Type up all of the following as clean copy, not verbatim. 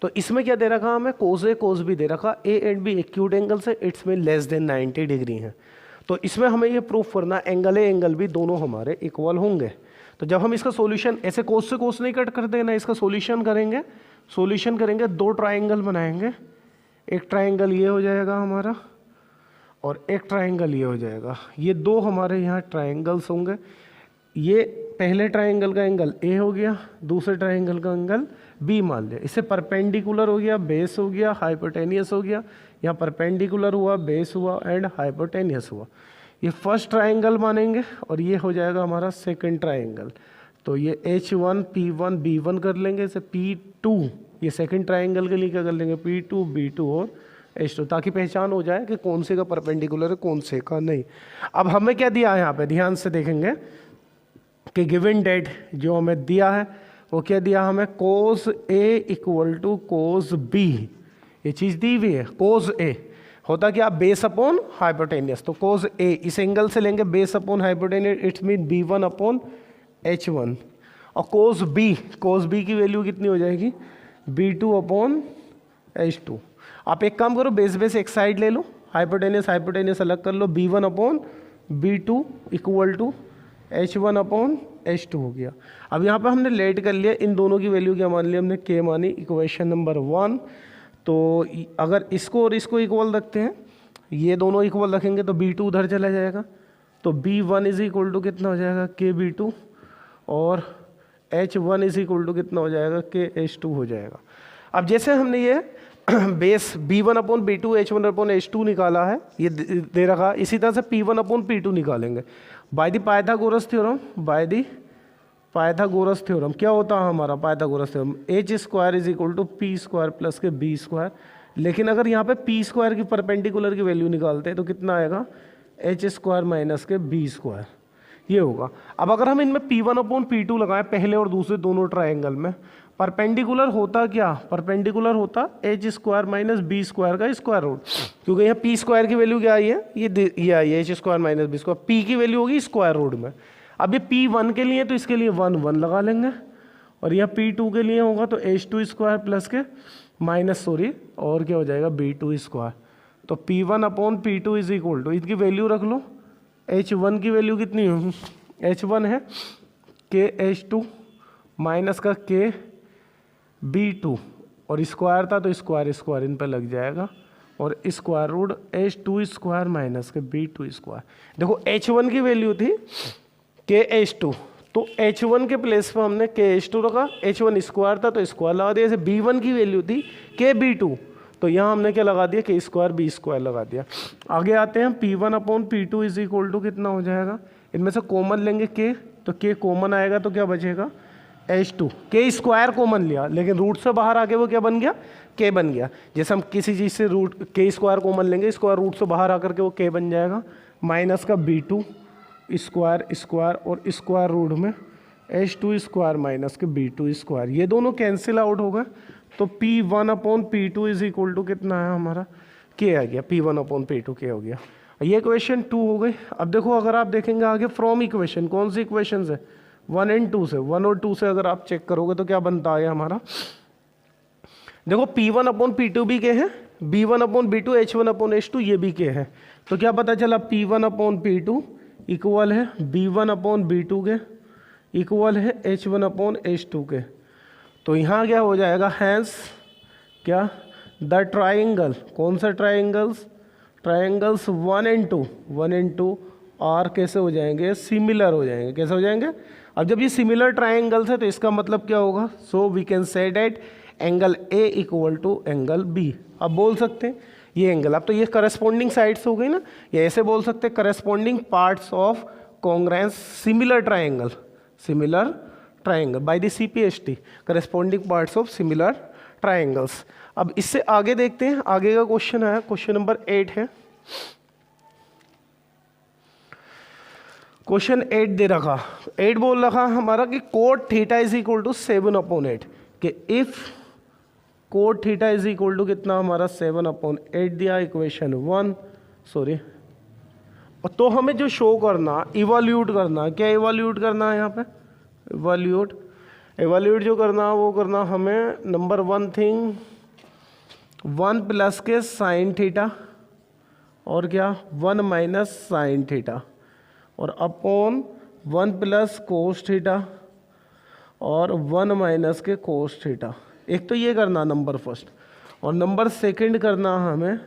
तो इसमें क्या दे रखा हमें, कोस ए कोस बी दे रखा, A and B acute angle से, इट्स में लेस देन 90 डिग्री है। तो इसमें हमें ये प्रूफ करना एंगल ए एंगल बी दोनों हमारे इक्वल होंगे। तो जब हम इसका सॉल्यूशन ऐसे कोस से कोस नहीं कट कर देना, इसका सॉल्यूशन करेंगे, दो ट्राइंगल बनाएंगे, एक ट्राइंगल ये हो जाएगा हमारा और एक ट्राइंगल ये हो जाएगा। ये दो हमारे यहाँ ट्राइंगल्स होंगे। ये पहले ट्राइंगल का एंगल ए हो गया, दूसरे ट्राइंगल का एंगल बी मान लिया। इससे परपेंडिकुलर हो गया, बेस हो गया, हाइपोटेनियस हो गया। यहाँ परपेंडिकुलर हुआ, बेस हुआ एंड हाइपोटेनियस हुआ। ये फर्स्ट ट्राइंगल मानेंगे और ये हो जाएगा हमारा सेकंड ट्राइंगल। तो ये H1 P1 B1 कर लेंगे, इसे P2 ये सेकंड ट्राइंगल के लिए क्या कर लेंगे, P2 B2 और H2, ताकि पहचान हो जाए कि कौन से का परपेंडिकुलर है कौन से का नहीं। अब हमें क्या दिया है यहाँ पे, ध्यान से देखेंगे कि गिवन डेट जो हमें दिया है वो क्या दिया हमें, कोस ए इक्वल टू कोस बी, ये चीज़ दी हुई है। कोस ए होता क्या, बेस अपॉन हाइपोटेनियस। तो कोस ए इस एंगल से लेंगे base upon hypotenuse, it's mean B1 upon H1। और कोस बी की वैल्यू कितनी हो जाएगी, B2 अपॉन H2। आप एक काम करो, बेस एक साइड ले लो, हाइपोटेनियस अलग कर लो, B1 upon B2 equal to H1 upon H2 हो गया। अब यहाँ पे हमने लेट कर लिया, इन दोनों की वैल्यू क्या मान ली हमने, K मानी, इक्वेशन नंबर 1। तो अगर इसको और इसको इक्वल रखते हैं, ये दोनों इक्वल रखेंगे तो B2 उधर चला जाएगा, तो B1 इज इक्वल टू कितना हो जाएगा, KB2, और H1 इज इक्वल टू कितना हो जाएगा, KH2 हो जाएगा। अब जैसे हमने ये base B1 upon B2 H1 upon H2 निकाला है, ये दे रखा, इसी तरह से P1 अपॉन P2 निकालेंगे बाय द पाइथागोरस थ्योरम। क्या होता है हमारा Pythagoras theorem, H square is equal to P square plus के B स्क्वायर। लेकिन अगर यहाँ पे P स्क्वायर की परपेंडिकुलर की वैल्यू निकालते हैं तो कितना आएगा, H स्क्वायर माइनस के B स्क्वायर, ये होगा। अब अगर हम इनमें P1 अपॉन P2 लगाएं पहले और दूसरे दोनों ट्राइंगल में, परपेंडिकुलर होता क्या, परपेंडिकुलर होता H square minus B square का स्क्वायर रूट, क्योंकि यहाँ P स्क्वायर की वैल्यू क्या आई है, ये आई है H square minus B square, P की वैल्यू होगी स्क्वायर रूट में। अब ये P1 के लिए तो इसके लिए 1 लगा लेंगे, और यहाँ P2 के लिए होगा तो H2 स्क्वायर प्लस के माइनस और क्या हो जाएगा, B2 स्क्वायर। तो P1 upon P2 is equal to, इसकी वैल्यू रख लो, H1 की वैल्यू कितनी होगी, H1 है KH2 माइनस का KB2, और स्क्वायर था तो स्क्वायर इन पर लग जाएगा, और square root H2 square minus के B2 स्क्वायर। देखो H1 की वैल्यू थी KH2, तो H1 के प्लेस पर हमने KH2 रखा, H1 स्क्वायर था तो स्क्वायर लगा दिया। जैसे B1 की वैल्यू थी KB2, तो यहाँ हमने क्या लगा दिया, K स्क्वायर B स्क्वायर लगा दिया। आगे आते हैं, P1 upon P2 is equal to कितना हो जाएगा, इनमें से कॉमन लेंगे K, तो K कॉमन आएगा तो क्या बचेगा, H2। K स्क्वायर कॉमन लिया लेकिन रूट से बाहर आके वो क्या बन गया, K बन गया। जैसे हम किसी चीज़ से रूट K स्क्वायर कॉमन लेंगे, स्क्वायर रूट से बाहर आकर के वो K बन जाएगा, माइनस का B2 स्क्वायर और स्क्वायर रूट में H2 स्क्वायर माइनस के B2 स्क्वायर, ये दोनों कैंसिल आउट हो गए। तो P1 upon P2 is equal to कितना है हमारा, K आ गया, P1 अपॉन P2 K हो गया। ये इक्वेशन 2 हो गई। अब देखो अगर आप देखेंगे आगे फ्रॉम इक्वेशन, कौन सी इक्वेशन है, 1 और 2 से, 1 और 2 से अगर आप चेक करोगे तो क्या बनता है हमारा, देखो P1 अपॉन P2 भी K है, B1 upon B2 H1 upon H2 ये भी K है। तो क्या पता चला, P1 अपॉन P2 इक्वल है B1 अपॉन B2 के, इक्वल है H1 अपॉन H2 के। तो यहाँ क्या हो जाएगा, हैंस क्या, द ट्राइंगल, कौन सा ट्राइंगल्स 1 एंड 2 आर कैसे हो जाएंगे, सिमिलर हो जाएंगे। कैसे हो जाएंगे, अब जब ये सिमिलर ट्राइंगल्स है तो इसका मतलब क्या होगा, so we can say that angle A equal to angle B. अब बोल सकते हैं ये एंगल, अब तो ये करस्पॉन्डिंग साइड्स हो गई ना, ये ऐसे बोल सकते हैं corresponding parts of congruence similar triangle by the CPST, corresponding parts of similar triangles. अब इससे आगे देखते हैं, आगे का क्वेश्चन है, क्वेश्चन नंबर 8 है। क्वेश्चन 8 दे रखा, 8 बोल रखा हमारा कि cot theta is equal to 7/8, कि if cot theta is equal to कितना हमारा 7/8 दिया, इक्वेशन 1 सॉरी। तो हमें जो शो करना, इवैल्यूएट करना, क्या इवैल्यूएट करना है यहाँ पे, इवैल्यूएट जो करना वो करना हमें, नंबर 1 थिंग 1 प्लस के साइन थीटा और क्या 1 माइनस साइन थीटा और अपॉन 1 प्लस कोस थीटा और 1 माइनस के कोस थीटा। एक तो ये करना नंबर फर्स्ट, और नंबर सेकंड करना हमें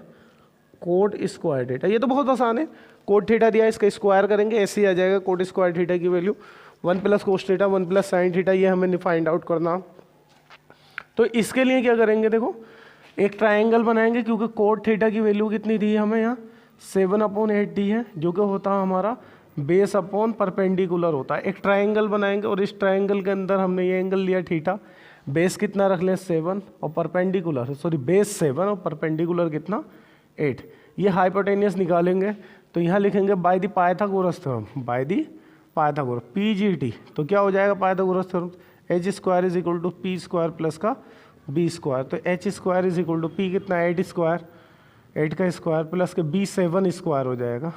कोट स्क्वायर थीटा। ये तो बहुत आसान है, कोट थीटा दिया इसका स्क्वायर करेंगे ऐसे ही आ जाएगा कोट स्क्वायर थीटा की value 1 plus cos theta 1 plus sine theta, ये हमें फाइंड आउट करना। तो इसके लिए क्या करेंगे, देखो एक ट्राइंगल बनाएंगे क्योंकि कोट थीटा की वैल्यू कितनी दी है हमें यहाँ 7/8 दी है, जो कि होता है हमारा बेस अपॉन परपेंडिकुलर होता है। एक ट्राइंगल बनाएंगे और इस ट्राइंगल के अंदर हमने ये एंगल लिया थीटा, बेस कितना रख लें 7 और परपेंडिकुलर बेस 7 और परपेंडिकुलर कितना 8। ये हाइपोटेनियस निकालेंगे तो यहाँ लिखेंगे by the Pythagoras theorem, by the Pythagoras PGT। तो क्या हो जाएगा Pythagoras theorem, h square is equal to P square plus का बी स्क्वायर। तो h square is equal to P कितना 8 स्क्वायर, 8 का स्क्वायर प्लस के बी 7 स्क्वायर हो जाएगा।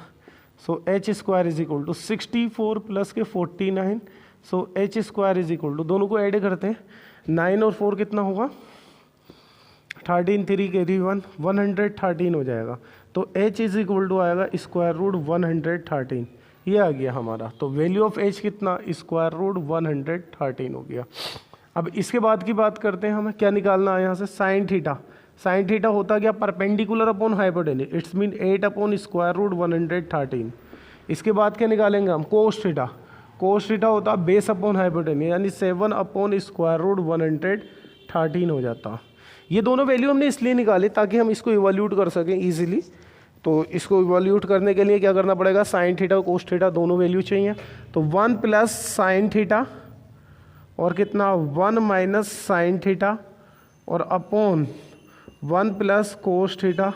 So h square is equal to 64 plus के 49। So h square is equal to, दोनों को ऐड करते हैं 9 और 4 कितना होगा 13, 3 कैरी 1 113 हो जाएगा। तो h इज इक्वल टू आएगा स्क्वायर रूट 113, ये आ गया हमारा। तो वैल्यू ऑफ h कितना स्क्वायर रूट 113 हो गया। अब इसके बाद की बात करते हैं, हमें क्या निकालना है यहाँ से साइन थीटा। साइन थीटा होता क्या perpendicular upon hypotenuse, it's mean 8 upon square root 113। इसके बाद क्या निकालेंगे हम कोस थीटा, कोस थीटा होता बेस अपॉन हाइपोटेन्यूज यानी 7 अपॉन स्क्वायर रूट 113 हो जाता। ये दोनों वैल्यू हमने इसलिए निकाली ताकि हम इसको इवैल्यूएट कर सकें इजीली। तो इसको इवैल्यूएट करने के लिए क्या करना पड़ेगा, साइन थीटा और कोस थीटा दोनों वैल्यू चाहिए। तो 1 प्लस साइन थीटा और कितना 1 माइनस साइन थीटा और अपॉन 1 प्लस कोस थीटा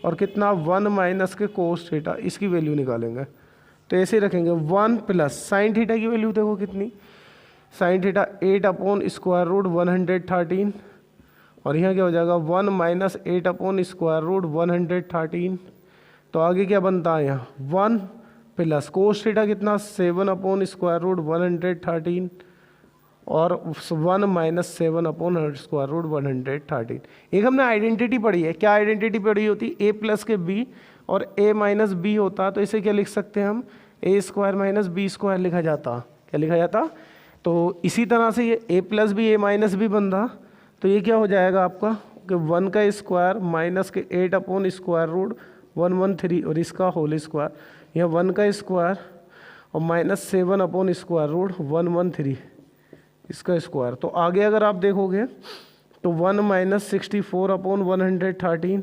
और कितना 1 माइनस के कोस थीटा, इसकी वैल्यू निकालेंगे। तो ऐसे रखेंगे 1 प्लस साइन थीटा की वैल्यू देखो कितनी, sine theta 8 upon square root 113 और यहाँ क्या हो जाएगा 1 माइनस 8 अपॉन स्क्वायर रूट 113। तो आगे क्या बनता है यहाँ 1 प्लस कोस थीटा कितना 7 अपॉन स्क्वायर रूट 113 और 1 माइनस 7 अपॉन स्क्वायर रूट 113। एक हमने आइडेंटिटी पढ़ी है, क्या आइडेंटिटी पढ़ी होती a प्लस के b और a माइनस b होता, तो इसे क्या लिख सकते हैं हम a square minus b square लिखा जाता। क्या लिखा जाता, तो इसी तरह से ये a plus b a minus b बनता। तो ये क्या हो जाएगा आपका कि 1 का स्क्वायर माइनस के 8 अपॉन स्क्वायर रूट 113 और इसका होल स्क्वायर, यहाँ 1 का स्क्वायर और माइनस 7 अपॉन स्क्वायर रूट 113 इसका स्क्वायर। तो आगे अगर आप देखोगे तो 1 माइनस 64 अपॉन 113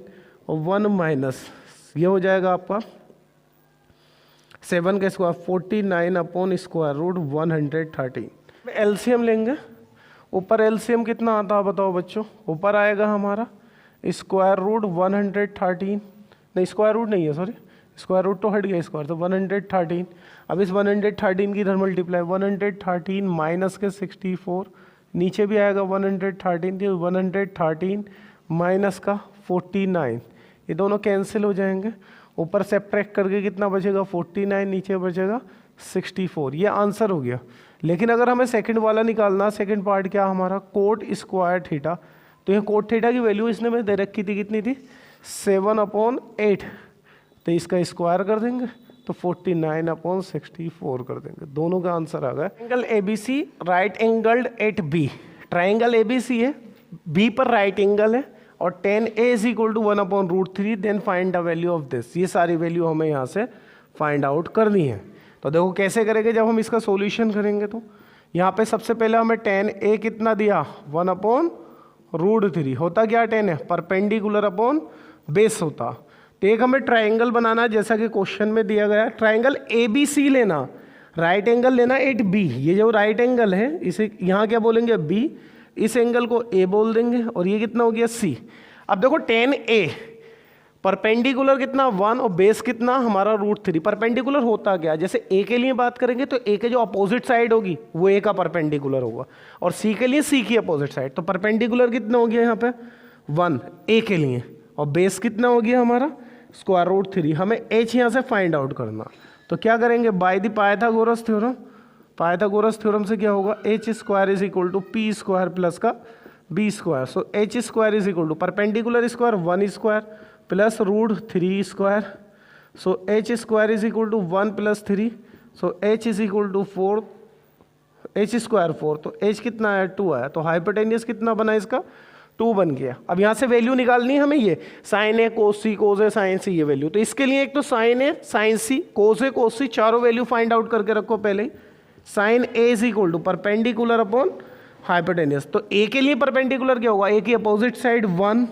और 1 माइनस ये हो जाएगा आपका 7 का square 49 upon square root 113। LCM लेंगे, ऊपर एलसीएम कितना आता है बताओ बच्चों, ऊपर आएगा हमारा स्क्वायर रूट 113, नहीं स्क्वायर रूट नहीं है सॉरी, स्क्वायर रूट तो हट गया स्क्वायर, तो 113। अब इस 113 की इधर मल्टीप्लाई 113 माइनस के 64, नीचे भी आएगा 113 थी 113 माइनस का 49, ये दोनों कैंसिल हो जाएंगे। ऊपर सब्ट्रैक्ट करके कितना बचेगा 49, नीचे बचेगा 64, ये आंसर हो गया। लेकिन अगर हमें सेकंड वाला निकालना, सेकंड पार्ट क्या हमारा कोट स्क्वायर थीटा, तो ये कोट थीटा की वैल्यू इसने में दे रखी थी कितनी थी 7/8, तो इसका स्क्वायर कर देंगे तो 49/64 कर देंगे, दोनों का आंसर आ गया। Angle ABC right angled at B, triangle ABC है, B पर राइट एंगल है और tan A is equal to 1/√3, then find the value of this. ये सारी वैल्यू हमें यहाँ से फाइंड आउट करनी है। तो देखो कैसे करेंगे, जब हम इसका सॉल्यूशन करेंगे तो यहाँ पे सबसे पहले हमें tan A कितना दिया 1/√3, होता क्या tan है परपेंडिकुलर अपॉन बेस होता। तो एक हमें ट्राइंगल बनाना है जैसा कि क्वेश्चन में दिया गया है, ट्राइंगल ABC लेना, राइट एंगल लेना एट B। ये जो राइट एंगल है इसे यहाँ क्या बोलेंगे B, इस एंगल को A बोल देंगे और ये कितना हो गया C। अब देखो tan A परपेंडिकुलर कितना 1 और बेस कितना हमारा √3। परपेंडिकुलर होता क्या, जैसे A के लिए बात करेंगे तो A के जो अपोजिट साइड होगी वो A का परपेंडिकुलर होगा और C के लिए C की अपोजिट साइड। तो परपेंडिकुलर कितना हो गया यहाँ पे 1 A के लिए और बेस कितना हो गया हमारा √3। हमें H यहाँ से फाइंड आउट करना, तो क्या करेंगे by the Pythagoras theorem. Pythagoras theorem से क्या होगा H square is equal to P square plus का B square, so H square is equal to perpendicular square 1 square plus root 3 square, so H square is equal to 1 plus 3, so H is equal to 4, H square 4, तो H कितना आया 2 आया, तो hypotenuse कितना बना इसका 2 बन गया। अब यहाँ से वैल्यू निकालनी है हमें, ये साइन ए कोस सी कोस ए साइन सी ये वैल्यू, तो इसके लिए एक तो साइन ए साइन सी कोस ए कोस सी चारों वैल्यू फाइंड आउट करके रखो पहले ही। Sine A is equal to perpendicular upon hypotenuse, तो ए के लिए परपेंडिकुलर क्या होगा, ए की अपोजिट साइड 1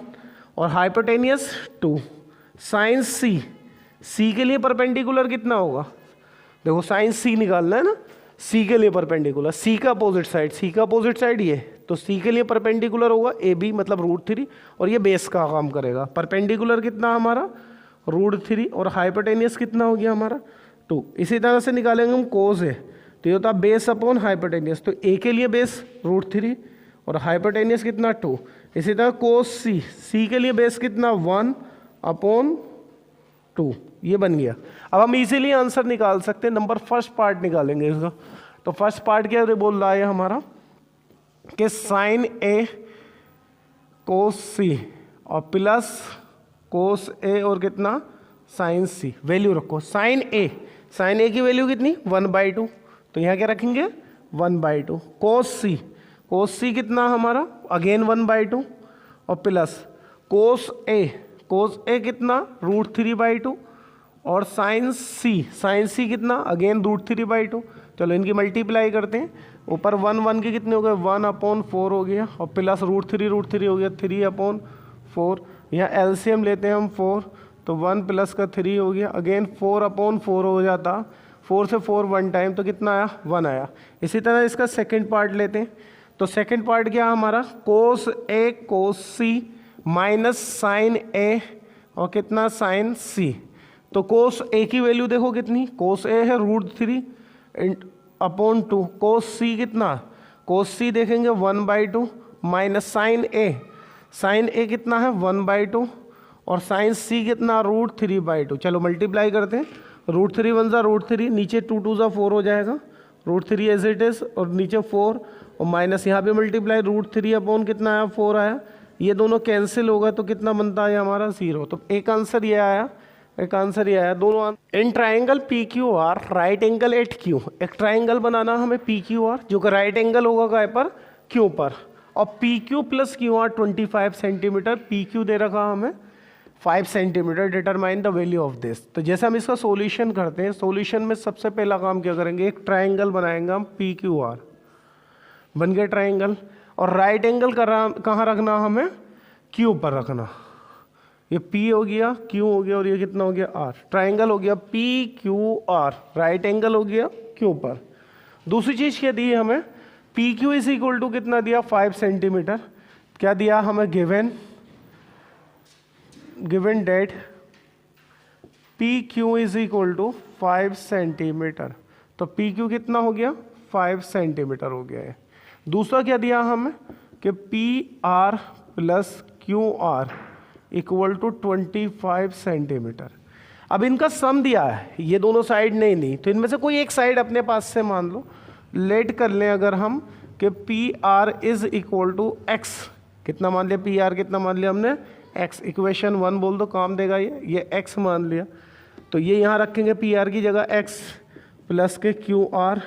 और हाइपोटेनियस 2। साइन सी, सी के लिए परपेंडिकुलर कितना होगा, देखो साइन सी निकालना है ना, सी के लिए परपेंडिकुलर, सी का अपोजिट साइड, सी का अपोजिट साइड ये, तो सी के लिए परपेंडिकुलर होगा ए बी मतलब √3, और ये बेस का काम करेगा। परपेंडिकुलर कितना हमारा √3 और हाइपोटेनियस कितना हो गया हमारा 2। इसी तरह से निकालेंगे हम कोस ए, तो ये होता है बेस अपॉन हाइपोटेनियस, तो ए के लिए बेस √3 और हाइपोटेनियस कितना 2। इसी तरह कोस सी, सी के लिए बेस कितना 1 अपॉन 2, ये बन गया। अब हम इजीली आंसर निकाल सकते हैं, नंबर फर्स्ट पार्ट निकालेंगे इसका। तो फर्स्ट पार्ट क्या बोल रहा है हमारा कि साइन ए कोस सी और प्लस कोस ए और कितना साइन सी, वैल्यू रखो। साइन ए की वैल्यू कितनी 1/2, तो यहाँ क्या रखेंगे 1/2। कोस सी कितना हमारा अगेन 1/2 और प्लस कोस ए कितना √3/2 और साइन सी कितना अगेन √3/2। चलो इनकी मल्टीप्लाई करते हैं, ऊपर 1 के कितने हो गए 1/4 हो गया और प्लस √3 हो गया 3/4। यहाँ एलसीएम लेते हैं हम 4, तो 1 प्लस का 3 हो गया, अगेन 4/4 हो जाता, 4 से 4 1 टाइम, तो कितना आया 1 आया। इसी तरह इसका सेकेंड पार्ट लेते हैं, तो सेकेंड पार्ट क्या हमारा कोस ए कोस सी माइनस साइन ए और कितना साइन सी। तो कोस ए की वैल्यू देखो कितनी, कोस ए है √3/2, कोस सी कितना, कोस सी देखेंगे 1/2 माइनस साइन ए कितना है 1/2 और साइन सी कितना √3/2। चलो मल्टीप्लाई करते हैं, √3 1 ज़ा √3, नीचे 2 2 ज़ा 4 हो जाएगा, √3 एज इट इज़ और नीचे 4 और माइनस यहाँ पे मल्टीप्लाई √3 अपॉन कितना आया 4 आया, ये दोनों कैंसिल होगा तो कितना बनता है हमारा 0। तो एक आंसर ये आया, एक आंसर ये आया दोनों। In triangle P Q R right angle at Q, एक ट्राइंगल बनाना हमें पी क्यू आर जो कि राइट एंगल होगा काय पर क्यू पर, और P Q plus Q R 25 centimetre, P Q दे रखा हमें 5 centimetre, determine the value of this. तो जैसे हम इसका सॉल्यूशन करते हैं, सॉल्यूशन में सबसे पहला काम क्या करेंगे, एक ट्राइंगल बनाएंगे हम पी क्यू आर, बन गया ट्राइंगल, और राइट एंगल कहाँ रखना हमें क्यू पर रखना, ये P हो गया Q हो गया और ये कितना हो गया R, ट्राइंगल हो गया PQR, राइट एंगल हो गया Q पर। दूसरी चीज़ क्या दी है हमें, PQ इज इक्वल टू कितना दिया 5 सेंटीमीटर, क्या दिया हमें given that PQ is equal to 5 centimetre, तो PQ कितना हो गया 5 सेंटीमीटर हो गया है। दूसरा क्या दिया हमें कि PR plus QR equal to 25 centimetre. अब इनका सम दिया है, ये दोनों साइड नहीं दी, तो इनमें से कोई एक साइड अपने पास से मान लो लेट कर लें अगर हम कि PR is equal to X, कितना मान लिया PR कितना मान लिया हमने X, इक्वेशन 1 बोल दो काम देगा ये X मान लिया, तो ये यहाँ रखेंगे PR की जगह X प्लस के QR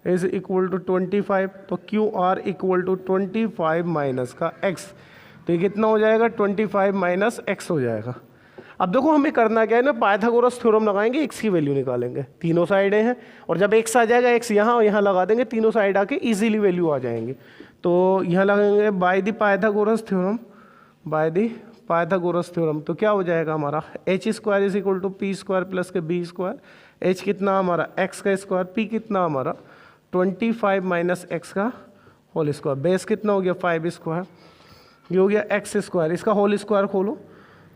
इज इक्वल टू 25, तो QR इक्वल टू 25 माइनस का X, तो ये कितना हो जाएगा 25 माइनस x हो जाएगा। अब देखो हमें करना क्या है ना, पाइथागोरस थ्योरम लगाएंगे, x की वैल्यू निकालेंगे, तीनों साइडें हैं, और जब x आ जाएगा x यहाँ और यहाँ लगा देंगे, तीनों साइड आके इजीली वैल्यू आ जाएंगी। तो यहाँ लगाएंगे बाय द पाइथागोरस थ्योरम, तो क्या हो जाएगा हमारा h square is equal to P square plus के बी स्क्वायर, h कितना हमारा x का स्क्वायर, p कितना हमारा 25 माइनस x का होल स्क्वायर, बेस कितना हो गया 5 स्क्वायर, ये हो गया x स्क्वायर, इसका होल स्क्वायर खोलो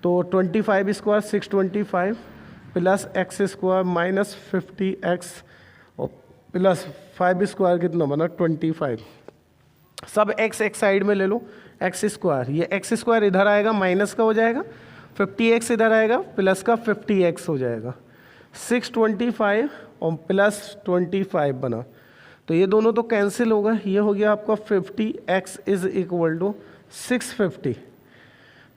तो 25 square 625 plus x square minus 50x और प्लस 5 स्क्वायर कितना बना 25, सब x एक साइड में ले लो, x स्क्वायर, ये x स्क्वायर इधर आएगा माइनस का हो जाएगा, 50x इधर आएगा प्लस का 50x हो जाएगा, 625 और प्लस 25 बना, तो ये दोनों तो कैंसिल होगा, ये हो गया आपका 50x इज इक्वल टू 650,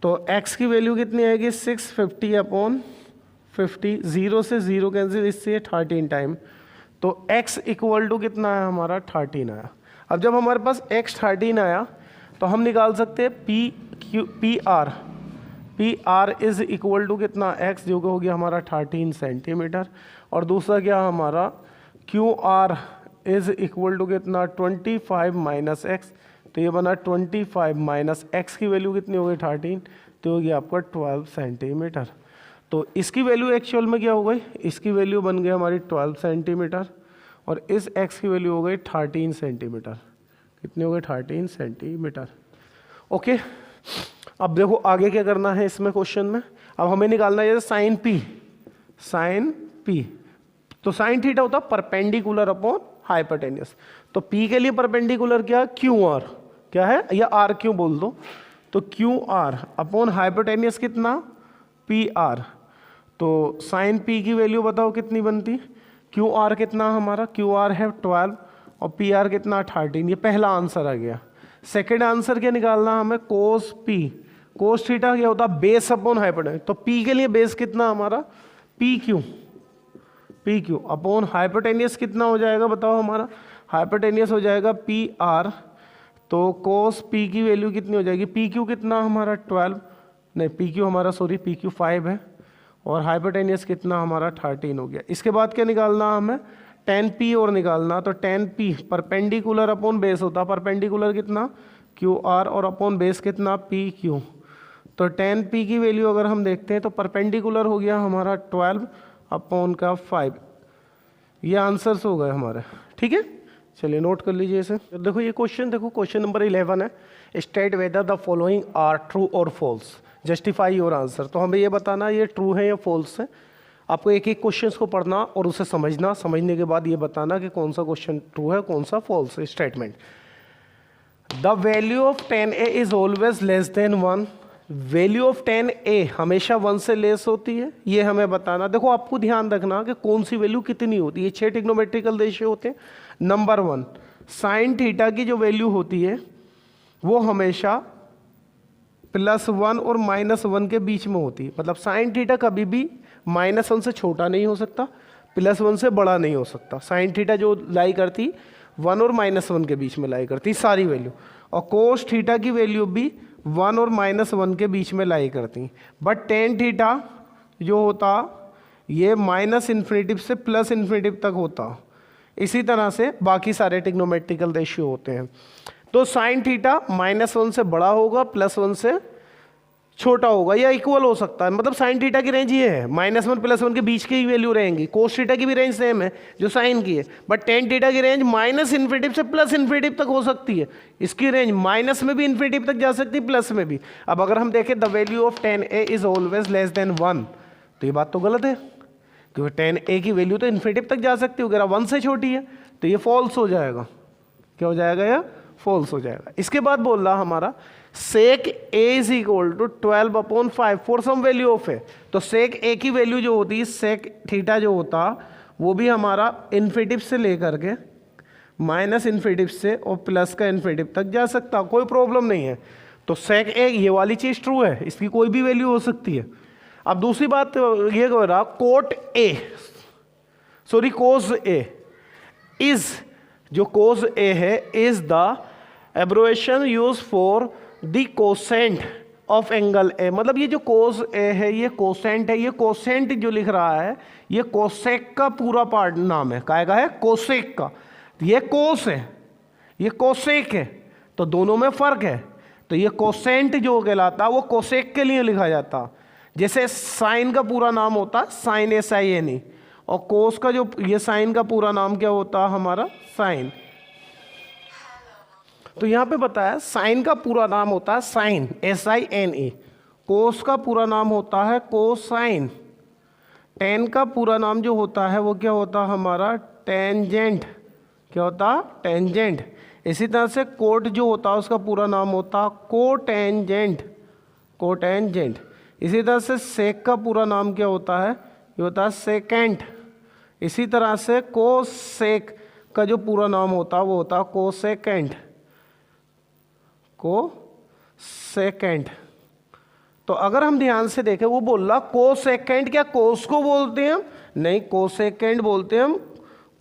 तो x की वैल्यू कितनी आएगी 650 अपॉन 50, 0 से 0 कैंसिल, इससे 13 टाइम, तो x इक्वल टू कितना है हमारा 13 आया। अब जब हमारे पास x 13 आया तो हम निकाल सकते हैं P R is equal to कितना x, जो कि हो गया हमारा 13 सेंटीमीटर, और दूसरा क्या हमारा Q R is equal to कितना 25 माइनस एक्स, तो ये बना 25 माइनस एक्स की वैल्यू कितनी हो गई 13, तो हो गया आपका 12 सेंटीमीटर। तो इसकी वैल्यू एक्चुअल में क्या हो गई, इसकी वैल्यू बन गई हमारी 12 सेंटीमीटर, और इस x की वैल्यू हो गई 13 सेंटीमीटर। कितनी हो गई 13 सेंटीमीटर। ओके, अब देखो आगे क्या करना है इसमें क्वेश्चन में। अब हमें निकालना है साइन पी, तो साइन थीटा होता है परपेंडिकुलर अपॉन हाइपोटेन्यूस, तो p के लिए परपेंडिकुलर क्या क्यू आर, क्या है या आर क्यों बोल दो, तो क्यू आर अपॉन हाइपोटेन्यूस कितना पी आर, तो साइन p की वैल्यू बताओ कितनी बनती, क्यू आर कितना हमारा, क्यू आर है 12 और पी आर कितना 13, ये पहला आंसर आ गया। सेकेंड आंसर क्या निकालना हमें, कोस पी, कोस थीटा क्या होता है बेस अपॉन हाइपोटेन्यूस, तो p के लिए बेस कितना हमारा पी क्यू अपॉन हाइपोटेन्यूस कितना हो जाएगा बताओ हमारा, हाइपोटेन्यूस हो जाएगा पी आर, तो कोस पी की वैल्यू कितनी हो जाएगी, पी क्यू कितना हमारा 12, नहीं पी क्यू हमारा सॉरी पी क्यू 5 है, और हाइपोटेन्यूस कितना हमारा 13 हो गया। इसके बाद क्या निकालना हमें, tan p और निकालना, तो tan p perpendicular upon base होता है, परपेंडिकुलर कितना क्यू आर और अपॉन बेस कितना पी क्यू, तो tan p की वैल्यू अगर हम देखते हैं तो परपेंडिकुलर हो गया हमारा 12 अपॉन का 5, ये आंसर्स हो गए हमारे। ठीक है, चलिए नोट कर लीजिए इसे। देखो ये क्वेश्चन, देखो क्वेश्चन नंबर 11 है, state whether the following are true और फॉल्स, जस्टिफाई योर आंसर, तो हमें ये बताना ये ट्रू है या फॉल्स है। आपको एक एक क्वेश्चन को पढ़ना और उसे समझना, समझने के बाद ये बताना कि कौन सा क्वेश्चन ट्रू है कौन सा फॉल्स है। Statement, the value of 10a is always less than 1, value of 10a हमेशा 1 से लेस होती है, ये हमें बताना। देखो आपको ध्यान रखना कि कौन सी वैल्यू कितनी होती है, 6 ट्रिग्नोमेट्रिकल रेशियो होते हैं। नंबर 1, साइन थीटा की जो वैल्यू होती है वो हमेशा +1 और -1 के बीच में होती है, मतलब साइन थीटा कभी भी -1 से छोटा नहीं हो सकता, +1 से बड़ा नहीं हो सकता। साइन थीटा जो लाई करती 1 और -1 के बीच में लाई करती सारी वैल्यू, और कोस थीटा की वैल्यू भी 1 और -1 के बीच में लाई करती। बट टेन थीटा जो होता ये -∞ से +∞ तक होता। इसी तरह से बाकी सारे ट्रिग्नोमेट्रिकल रेशियो होते हैं। तो साइन थीटा -1 से बड़ा होगा, +1 से छोटा होगा, या इक्वल हो सकता है। मतलब साइन थीटा की रेंज ये है, -1 +1 के बीच की वैल्यू रहेंगी। कोस थीटा की भी रेंज सेम है जो साइन की है, बट टेन थीटा की रेंज -∞ से +∞ तक हो सकती है। इसकी रेंज माइनस में भी ∞ तक जा सकती है, प्लस में भी। अब अगर हम देखें the value of 10a is always less than 1, तो ये बात तो गलत है, क्योंकि 10a की वैल्यू तो ∞ तक जा सकती है, अगर 1 से छोटी है तो ये फॉल्स हो जाएगा। क्या हो जाएगा, या फॉल्स हो जाएगा। इसके बाद बोल रहा हमारा sec a is equal to 12/5 for some value of a, तो सेक a की वैल्यू जो होती है, सेक थीटा जो होता वो भी हमारा इन्फिनिटिव से लेकर के -∞ से और प्लस का ∞ तक जा सकता, कोई प्रॉब्लम नहीं है। तो सेक a ये वाली चीज ट्रू है, इसकी कोई भी वैल्यू हो सकती है। अब दूसरी बात ये कह रहा कोस a इज, जो कोस a है is the aberration use for the quotient of angle A, मतलब ये जो कोस ए है ये कोसेंट है। ये कोसेंट जो लिख रहा है ये कोसेक का पूरा पार्ट नाम है, काय का है, कोसेक का। ये कोस है, ये कोसेक है, तो दोनों में फर्क है। तो ये कोसेंट जो कहलाता वो कोसेक के लिए लिखा जाता। जैसे साइन का पूरा नाम होता साइन SINE, और कोस का जो ये साइन का पूरा नाम क्या होता हमारा, साइन। तो यहाँ पे बताया साइन का पूरा नाम होता है साइन SINE, कोस का पूरा नाम होता है कोसाइन, टेन का पूरा नाम जो होता है वो क्या होता हमारा टेंजेंट, क्या होता टेंजेंट। इसी तरह से कोट जो होता है उसका पूरा नाम होता कोटेंजेंट, कोटेंजेंट। इसी तरह से सेक का पूरा नाम क्या होता है, ये होता है सेकेंट। इसी तरह से कोसेक का जो पूरा नाम होता है वो होता कोसेकेंट, को सेकेंड। तो अगर हम ध्यान से देखें, वो बोल रहा कोसेकेंड, क्या कोस को बोलते हैं हम? नहीं, कोसेकेंड बोलते हैं हम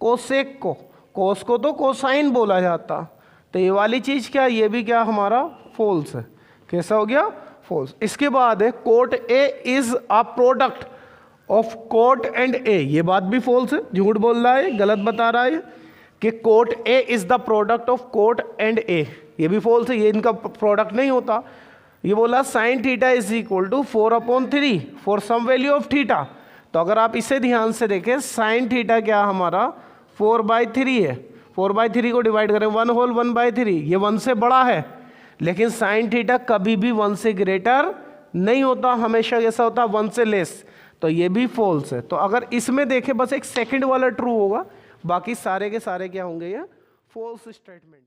कोसेक को। कोस को तो कोसाइन बोला जाता। तो ये वाली चीज़ क्या, ये भी क्या हमारा फॉल्स है। कैसा हो गया? फॉल्स। इसके बाद है cot A is a product of cot and A, ये बात भी फॉल्स है, झूठ बोल रहा है, गलत बता रहा है कि cot A is the product of cot and A, ये भी फॉल्स है, ये इनका प्रोडक्ट नहीं होता। ये बोला sine theta is equal to 4/3 for some value of theta. तो अगर आप इसे ध्यान से देखें, साइन थीटा क्या हमारा 4/3 है, 4/3 को डिवाइड करें 1 होल 1/3, ये 1 से बड़ा है, लेकिन साइन थीटा कभी भी 1 से ग्रेटर नहीं होता, हमेशा कैसा होता है 1 से लेस। तो ये भी फॉल्स है। तो अगर इसमें देखें बस एक सेकंड वाला ट्रू होगा, बाकी सारे के सारे क्या होंगे, ये फॉल्स स्टेटमेंट।